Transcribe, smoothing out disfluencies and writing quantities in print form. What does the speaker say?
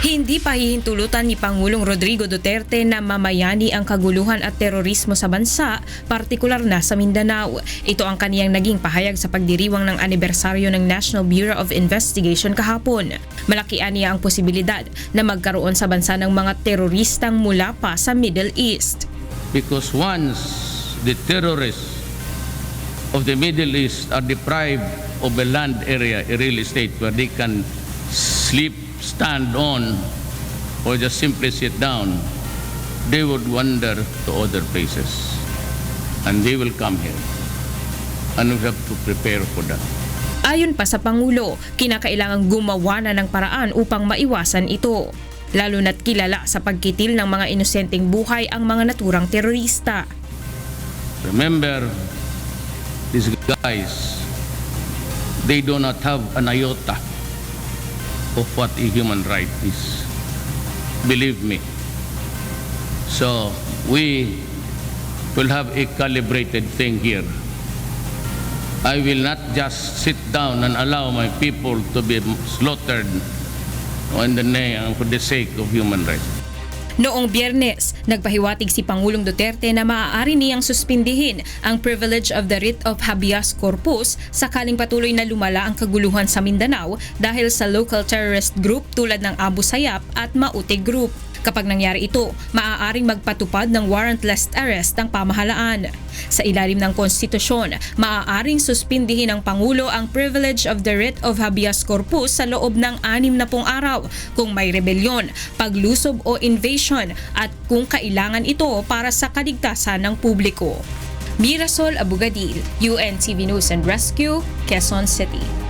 Hindi pahihintulutan ni Pangulong Rodrigo Duterte na mamayani ang kaguluhan at terorismo sa bansa, partikular na sa Mindanao. Ito ang kaniyang naging pahayag sa pagdiriwang ng anibersaryo ng National Bureau of Investigation kahapon. Malaki aniya ang posibilidad na magkaroon sa bansa ng mga teroristang mula pa sa Middle East. Because once the terrorists of the Middle East are deprived of a land area, a real estate where they can sleep, stand on, or just simply sit down, they would wander to other places. And they will come here. And we have to prepare for that. Ayon pa sa Pangulo, kinakailangang gumawa na ng paraan upang maiwasan ito. Lalo na't kilala sa pagkitil ng mga inosenteng buhay ang mga naturang terorista. Remember, these guys, they do not have an iota of what a human right is. Believe me. So we will have a calibrated thing here. I will not just sit down and allow my people to be slaughtered in the name, for the sake of human rights. Noong Biyernes, nagpahiwatig si Pangulong Duterte na maaari niyang suspindihin ang privilege of the writ of habeas corpus sakaling patuloy na lumala ang kaguluhan sa Mindanao dahil sa local terrorist group tulad ng Abu Sayyaf at Maute Group. Kapag nangyari ito, maaaring magpatupad ng warrantless arrest ang pamahalaan. Sa ilalim ng konstitusyon, maaaring suspindihin ng Pangulo ang privilege of the writ of habeas corpus sa loob ng 60 araw kung may rebelyon, paglusob o invasion at kung kailangan ito para sa kaligtasan ng publiko. Mirasol Abugadil, UNTV News and Rescue, Quezon City.